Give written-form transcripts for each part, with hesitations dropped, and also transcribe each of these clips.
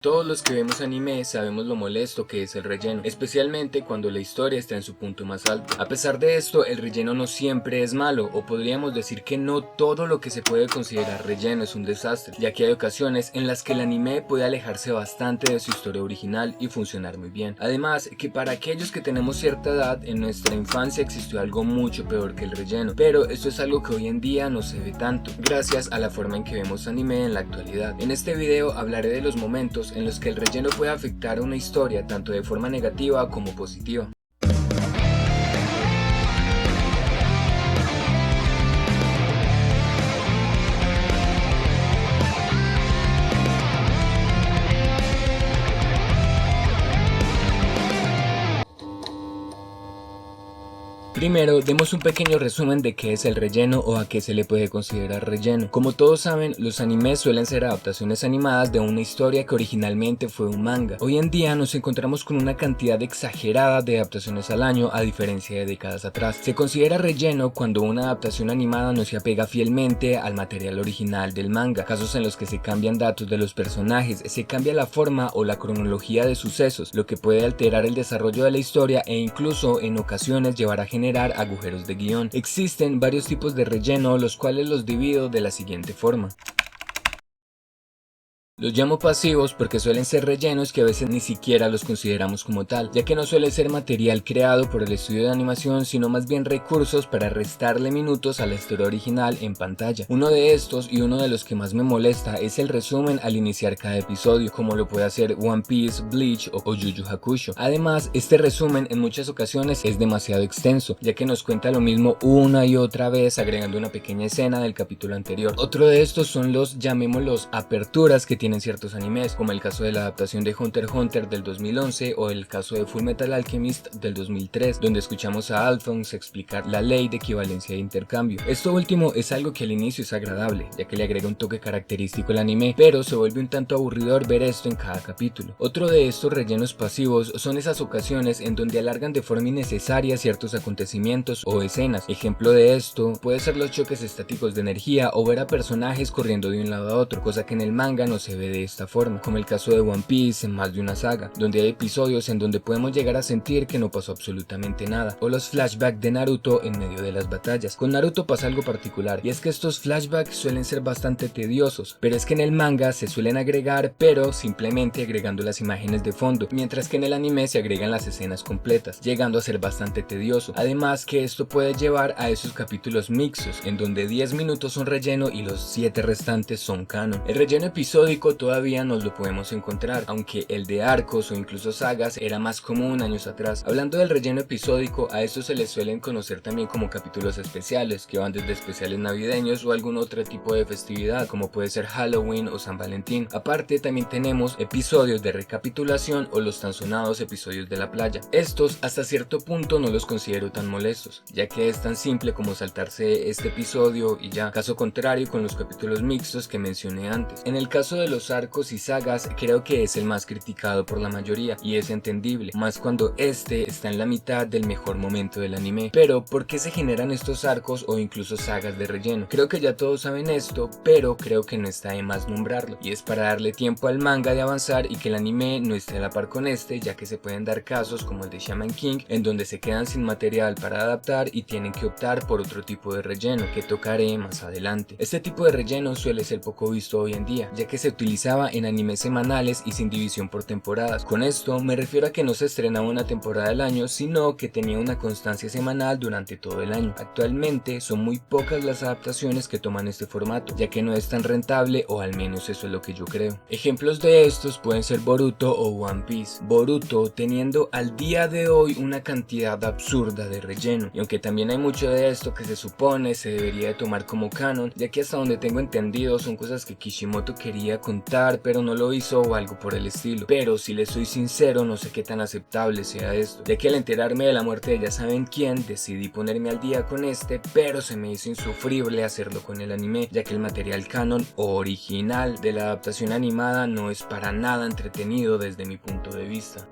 Todos los que vemos anime sabemos lo molesto que es el relleno, especialmente cuando la historia está en su punto más alto. A pesar de esto, el relleno no siempre es malo, o podríamos decir que no todo lo que se puede considerar relleno es un desastre, ya que hay ocasiones en las que el anime puede alejarse bastante de su historia original y funcionar muy bien. Además, que para aquellos que tenemos cierta edad, en nuestra infancia existió algo mucho peor que el relleno, pero esto es algo que hoy en día no se ve tanto, gracias a la forma en que vemos anime en la actualidad. En este video hablaré de los momentos en los que el relleno puede afectar a una historia tanto de forma negativa como positiva. Primero, demos un pequeño resumen de qué es el relleno o a qué se le puede considerar relleno. Como todos saben, los animes suelen ser adaptaciones animadas de una historia que originalmente fue un manga. Hoy en día nos encontramos con una cantidad exagerada de adaptaciones al año, a diferencia de décadas atrás. Se considera relleno cuando una adaptación animada no se apega fielmente al material original del manga, casos en los que se cambian datos de los personajes, se cambia la forma o la cronología de sucesos, lo que puede alterar el desarrollo de la historia e incluso en ocasiones llevar a generar agujeros de guión. Existen varios tipos de relleno, los cuales los divido de la siguiente forma. Los llamo pasivos porque suelen ser rellenos que a veces ni siquiera los consideramos como tal, ya que no suele ser material creado por el estudio de animación, sino más bien recursos para restarle minutos a la historia original en pantalla. Uno de estos, y uno de los que más me molesta, es el resumen al iniciar cada episodio, como lo puede hacer One Piece, Bleach o Yu Yu Hakusho. Además, este resumen en muchas ocasiones es demasiado extenso, ya que nos cuenta lo mismo una y otra vez, agregando una pequeña escena del capítulo anterior. Otro de estos son los, llamémoslos, aperturas que tienen ciertos animes, como el caso de la adaptación de Hunter x Hunter del 2011 o el caso de Fullmetal Alchemist del 2003, donde escuchamos a Alphonse explicar la ley de equivalencia de intercambio. Esto último es algo que al inicio es agradable, ya que le agrega un toque característico al anime, pero se vuelve un tanto aburridor ver esto en cada capítulo. Otro de estos rellenos pasivos son esas ocasiones en donde alargan de forma innecesaria ciertos acontecimientos o escenas. Ejemplo de esto puede ser los choques estáticos de energía o ver a personajes corriendo de un lado a otro, cosa que en el manga no se ve de esta forma, como el caso de One Piece en más de una saga, donde hay episodios en donde podemos llegar a sentir que no pasó absolutamente nada, o los flashbacks de Naruto en medio de las batallas. Con Naruto pasa algo particular, y es que estos flashbacks suelen ser bastante tediosos, pero es que en el manga se suelen agregar, pero simplemente agregando las imágenes de fondo, mientras que en el anime se agregan las escenas completas, llegando a ser bastante tedioso. Además que esto puede llevar a esos capítulos mixtos, en donde 10 minutos son relleno y los 7 restantes son canon. El relleno episódico todavía nos lo podemos encontrar, aunque el de arcos o incluso sagas era más común años atrás. Hablando del relleno episódico, a estos se les suelen conocer también como capítulos especiales, que van desde especiales navideños o algún otro tipo de festividad, como puede ser Halloween o San Valentín. Aparte, también tenemos episodios de recapitulación o los tan sonados episodios de la playa. Estos hasta cierto punto no los considero tan molestos, ya que es tan simple como saltarse este episodio y ya, caso contrario con los capítulos mixtos que mencioné antes. En el caso de los arcos y sagas, creo que es el más criticado por la mayoría, y es entendible, más cuando este está en la mitad del mejor momento del anime. Pero, ¿por qué se generan estos arcos o incluso sagas de relleno? Creo que ya todos saben esto, pero creo que no está de más nombrarlo, y es para darle tiempo al manga de avanzar y que el anime no esté a la par con este, ya que se pueden dar casos como el de Shaman King, en donde se quedan sin material para adaptar y tienen que optar por otro tipo de relleno, que tocaré más adelante. Este tipo de relleno suele ser poco visto hoy en día, ya que se utilizaba en animes semanales y sin división por temporadas. Con esto me refiero a que no se estrenaba una temporada al año, sino que tenía una constancia semanal durante todo el año. Actualmente son muy pocas las adaptaciones que toman este formato, ya que no es tan rentable, o al menos eso es lo que yo creo. Ejemplos de estos pueden ser Boruto o One Piece. Boruto teniendo al día de hoy una cantidad absurda de relleno, y aunque también hay mucho de esto que se supone se debería de tomar como canon, ya que hasta donde tengo entendido son cosas que Kishimoto quería contar pero no lo hizo o algo por el estilo. Pero si les soy sincero, no sé qué tan aceptable sea esto, ya que al enterarme de la muerte de ya saben quién, decidí ponerme al día con este, pero se me hizo insufrible hacerlo con el anime, ya que el material canon o original de la adaptación animada no es para nada entretenido desde mi punto de vista.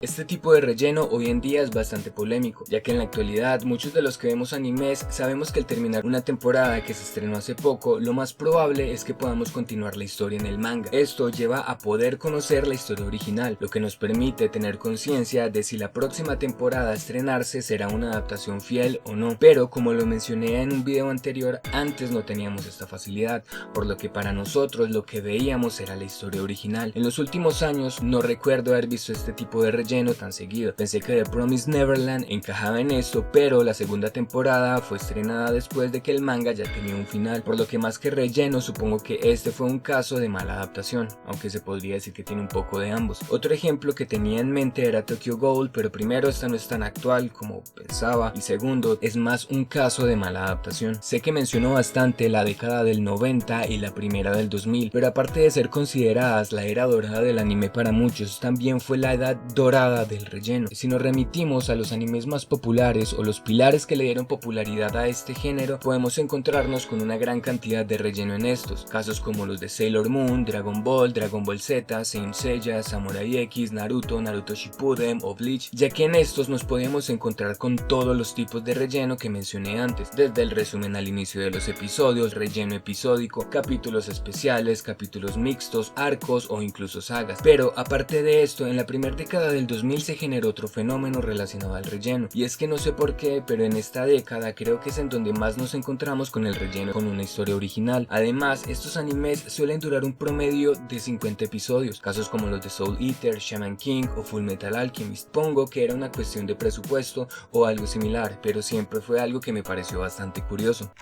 Este tipo de relleno hoy en día es bastante polémico, ya que en la actualidad muchos de los que vemos animes sabemos que al terminar una temporada que se estrenó hace poco, lo más probable es que podamos continuar la historia en el manga. Esto lleva a poder conocer la historia original, lo que nos permite tener conciencia de si la próxima temporada a estrenarse será una adaptación fiel o no. Pero como lo mencioné en un video anterior, antes no teníamos esta facilidad, por lo que para nosotros lo que veíamos era la historia original. En los últimos años no recuerdo haber visto este tipo de relleno tan seguido. Pensé que The Promised Neverland encajaba en esto, pero la segunda temporada fue estrenada después de que el manga ya tenía un final, por lo que más que relleno supongo que este fue un caso de mala adaptación, aunque se podría decir que tiene un poco de ambos. Otro ejemplo que tenía en mente era Tokyo Ghoul, pero primero esta no es tan actual como pensaba y segundo es más un caso de mala adaptación. Sé que menciono bastante la década del 90 y la primera del 2000, pero aparte de ser consideradas la era dorada del anime para muchos, también fue la edad dorada del relleno. Si nos remitimos a los animes más populares o los pilares que le dieron popularidad a este género, podemos encontrarnos con una gran cantidad de relleno en estos, casos como los de Sailor Moon, Dragon Ball Z, Saint Seiya, Samurai X, Naruto, Naruto Shippuden o Bleach, ya que en estos nos podemos encontrar con todos los tipos de relleno que mencioné antes, desde el resumen al inicio de los episodios, relleno episódico, capítulos especiales, capítulos mixtos, arcos o incluso sagas. Pero aparte de esto, en la primera década del 2000 se generó otro fenómeno relacionado al relleno, y es que no sé por qué, pero en esta década creo que es en donde más nos encontramos con el relleno con una historia original. Además, estos animes suelen durar un promedio de 50 episodios, casos como los de Soul Eater, Shaman King o Full Metal Alchemist. Pongo que era una cuestión de presupuesto o algo similar, pero siempre fue algo que me pareció bastante curioso.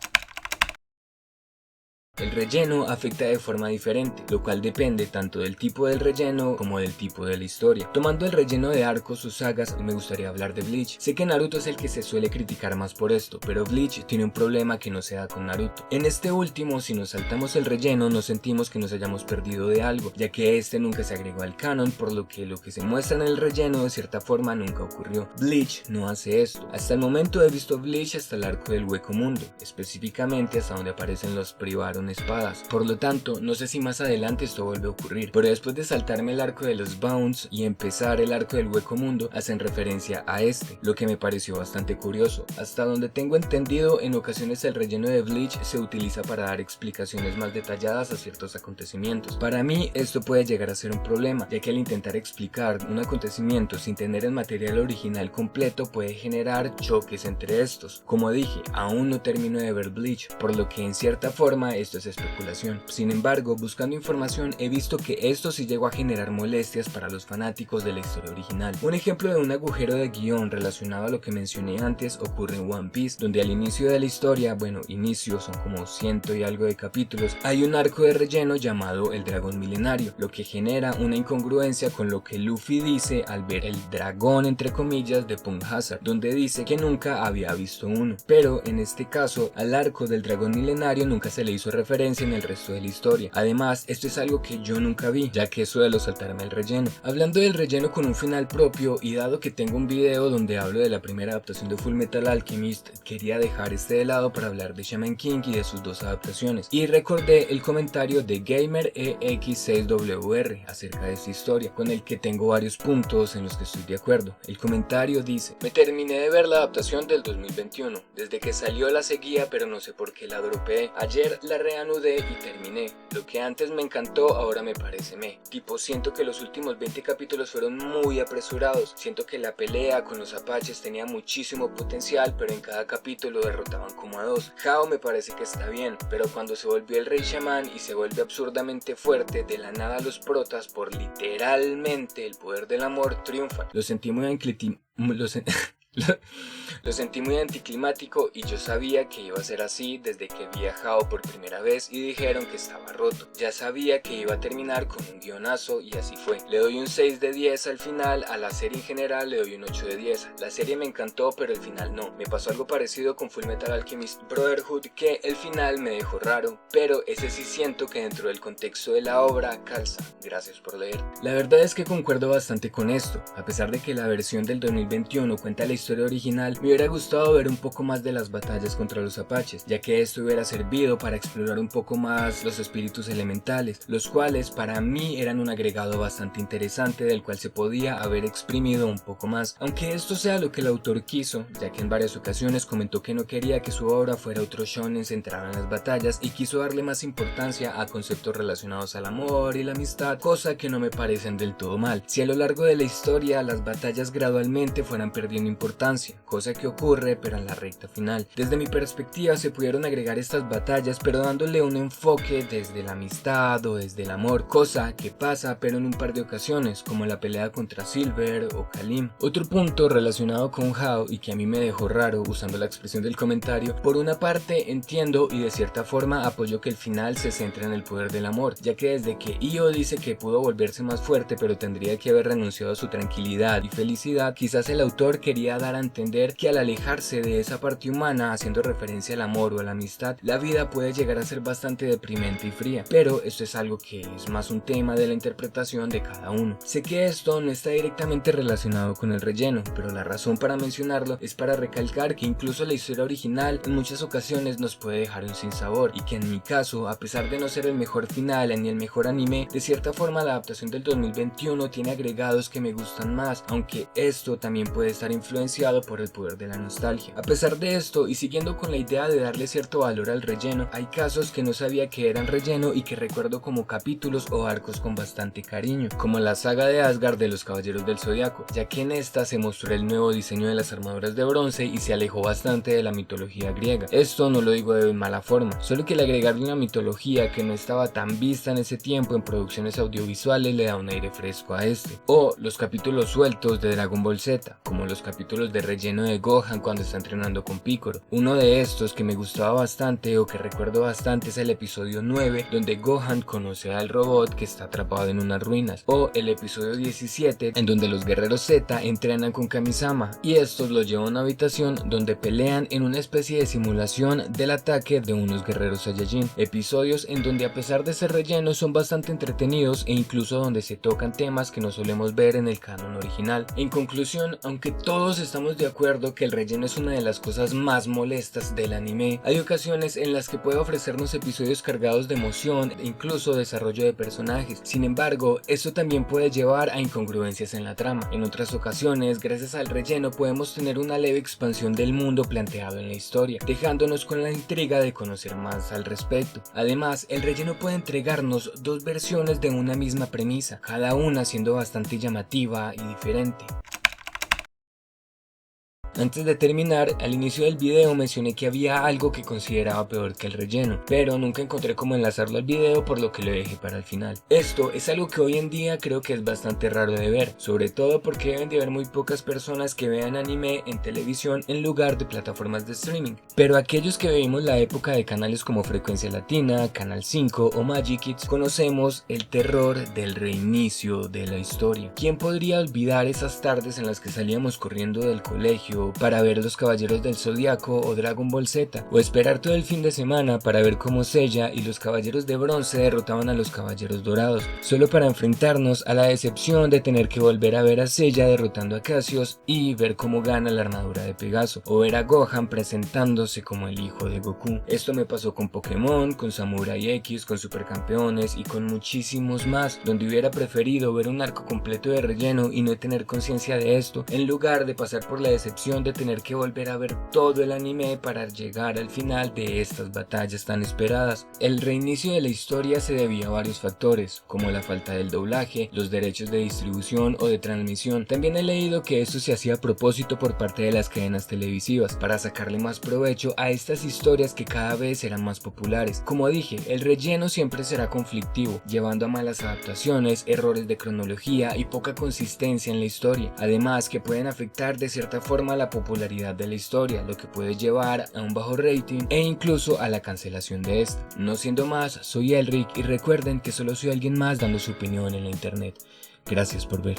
El relleno afecta de forma diferente, lo cual depende tanto del tipo del relleno como del tipo de la historia. Tomando el relleno de arcos o sagas, me gustaría hablar de Bleach. Sé que Naruto es el que se suele criticar más por esto, pero Bleach tiene un problema que no se da con Naruto. En este último, si nos saltamos el relleno, nos sentimos que nos hayamos perdido de algo, ya que este nunca se agregó al canon, por lo que se muestra en el relleno de cierta forma nunca ocurrió. Bleach no hace esto. Hasta el momento he visto Bleach hasta el arco del Hueco Mundo, específicamente hasta donde aparecen los Privaron espadas. Por lo tanto, no sé si más adelante esto vuelve a ocurrir, pero después de saltarme el arco de los Bounds y empezar el arco del Hueco Mundo, hacen referencia a este, lo que me pareció bastante curioso. Hasta donde tengo entendido, en ocasiones el relleno de Bleach se utiliza para dar explicaciones más detalladas a ciertos acontecimientos. Para mí esto puede llegar a ser un problema, ya que al intentar explicar un acontecimiento sin tener el material original completo puede generar choques entre estos. Como dije, aún no termino de ver Bleach, por lo que en cierta forma esto es especulación. Sin embargo, buscando información he visto que esto sí llegó a generar molestias para los fanáticos de la historia original. Un ejemplo de un agujero de guión relacionado a lo que mencioné antes ocurre en One Piece, donde al inicio de la historia, son como 100 y algo de capítulos, hay un arco de relleno llamado el dragón milenario, lo que genera una incongruencia con lo que Luffy dice al ver el dragón entre comillas de Punk Hazard, donde dice que nunca había visto uno, pero en este caso al arco del dragón milenario nunca se le hizo referencia en el resto de la historia. Además, esto es algo que yo nunca vi, ya que suelo saltarme el relleno. Hablando del relleno con un final propio, y dado que tengo un video donde hablo de la primera adaptación de Full Metal Alchemist, quería dejar este de lado para hablar de Shaman King y de sus dos adaptaciones, y recordé el comentario de GamerEX6WR acerca de esta historia, con el que tengo varios puntos en los que estoy de acuerdo. El comentario dice: me terminé de ver la adaptación del 2021, desde que salió la seguía pero no sé por qué la dropeé. Ayer la reanudé y terminé. Lo que antes me encantó ahora me parece siento que los últimos 20 capítulos fueron muy apresurados. Siento que la pelea con los apaches tenía muchísimo potencial, pero en cada capítulo derrotaban como a dos. Hao me parece que está bien, pero cuando se volvió el rey chamán y se vuelve absurdamente fuerte, de la nada los protas, por literalmente el poder del amor, triunfan. Lo sentí muy Lo sentí muy anticlimático y yo sabía que iba a ser así desde que vi a Hao por primera vez y dijeron que estaba roto. Ya sabía que iba a terminar con un guionazo y así fue. Le doy un 6 de 10 al final, a la serie en general le doy un 8 de 10. La serie me encantó pero el final no. Me pasó algo parecido con Full Metal Alchemist Brotherhood, que el final me dejó raro, pero ese sí siento que dentro del contexto de la obra calza. Gracias por leer. La verdad es que concuerdo bastante con esto, a pesar de que la versión del 2021 cuenta la historia original, me hubiera gustado ver un poco más de las batallas contra los apaches, ya que esto hubiera servido para explorar un poco más los espíritus elementales, los cuales para mí eran un agregado bastante interesante del cual se podía haber exprimido un poco más, aunque esto sea lo que el autor quiso, ya que en varias ocasiones comentó que no quería que su obra fuera otro shonen centrado en las batallas y quiso darle más importancia a conceptos relacionados al amor y la amistad, cosa que no me parecen del todo mal. Si a lo largo de la historia las batallas gradualmente fueran perdiendo importancia, cosa que ocurre pero en la recta final. Desde mi perspectiva se pudieron agregar estas batallas pero dándole un enfoque desde la amistad o desde el amor, cosa que pasa pero en un par de ocasiones, como la pelea contra Silver o Kalim. Otro punto relacionado con Hao y que a mí me dejó raro usando la expresión del comentario, por una parte entiendo y de cierta forma apoyo que el final se centre en el poder del amor, ya que desde que Io dice que pudo volverse más fuerte pero tendría que haber renunciado a su tranquilidad y felicidad, quizás el autor quería dar a entender que al alejarse de esa parte humana, haciendo referencia al amor o a la amistad, la vida puede llegar a ser bastante deprimente y fría, pero esto es algo que es más un tema de la interpretación de cada uno. Sé que esto no está directamente relacionado con el relleno, pero la razón para mencionarlo es para recalcar que incluso la historia original en muchas ocasiones nos puede dejar un sinsabor, y que en mi caso, a pesar de no ser el mejor final ni el mejor anime, de cierta forma la adaptación del 2021 tiene agregados que me gustan más, aunque esto también puede estar influenciado por el poder de la nostalgia. A pesar de esto, y siguiendo con la idea de darle cierto valor al relleno, hay casos que no sabía que eran relleno y que recuerdo como capítulos o arcos con bastante cariño, como la saga de Asgard de los Caballeros del Zodiaco, ya que en esta se mostró el nuevo diseño de las armaduras de bronce y se alejó bastante de la mitología griega. Esto no lo digo de mala forma, solo que el agregarle una mitología que no estaba tan vista en ese tiempo en producciones audiovisuales le da un aire fresco a este. O los capítulos sueltos de Dragon Ball Z, como los capítulos de relleno de Gohan cuando está entrenando con Piccolo. Uno de estos que me gustaba bastante o que recuerdo bastante es el episodio 9, donde Gohan conoce al robot que está atrapado en unas ruinas, o el episodio 17 en donde los guerreros Z entrenan con Kamisama y estos los llevan a una habitación donde pelean en una especie de simulación del ataque de unos guerreros Saiyajin. Episodios en donde a pesar de ser rellenos son bastante entretenidos e incluso donde se tocan temas que no solemos ver en el canon original. En conclusión, aunque todos estamos de acuerdo que el relleno es una de las cosas más molestas del anime, hay ocasiones en las que puede ofrecernos episodios cargados de emoción e incluso desarrollo de personajes. Sin embargo, esto también puede llevar a incongruencias en la trama. En otras ocasiones, gracias al relleno podemos tener una leve expansión del mundo planteado en la historia, dejándonos con la intriga de conocer más al respecto. Además, el relleno puede entregarnos dos versiones de una misma premisa, cada una siendo bastante llamativa y diferente. Antes de terminar, al inicio del video mencioné que había algo que consideraba peor que el relleno, pero nunca encontré cómo enlazarlo al video, por lo que lo dejé para el final. Esto es algo que hoy en día creo que es bastante raro de ver, sobre todo porque deben de haber muy pocas personas que vean anime en televisión en lugar de plataformas de streaming. Pero aquellos que vivimos la época de canales como Frecuencia Latina, Canal 5 o Magic Kids, conocemos el terror del reinicio de la historia. ¿Quién podría olvidar esas tardes en las que salíamos corriendo del colegio para ver Los Caballeros del Zodiaco o Dragon Ball Z, o esperar todo el fin de semana para ver cómo Seiya y los Caballeros de Bronce derrotaban a los Caballeros Dorados, solo para enfrentarnos a la decepción de tener que volver a ver a Seiya derrotando a Cassius y ver cómo gana la armadura de Pegaso, o ver a Gohan presentándose como el hijo de Goku? Esto me pasó con Pokémon, con Samurai X, con Supercampeones y con muchísimos más, donde hubiera preferido ver un arco completo de relleno y no tener conciencia de esto, en lugar de pasar por la decepción de tener que volver a ver todo el anime para llegar al final de estas batallas tan esperadas. El reinicio de la historia se debía a varios factores, como la falta del doblaje, los derechos de distribución o de transmisión. También he leído que esto se hacía a propósito por parte de las cadenas televisivas, para sacarle más provecho a estas historias que cada vez eran más populares. Como dije, el relleno siempre será conflictivo, llevando a malas adaptaciones, errores de cronología y poca consistencia en la historia, además que pueden afectar de cierta forma la popularidad de la historia, lo que puede llevar a un bajo rating e incluso a la cancelación de esta. No siendo más, soy Elric y recuerden que solo soy alguien más dando su opinión en la internet. Gracias por ver.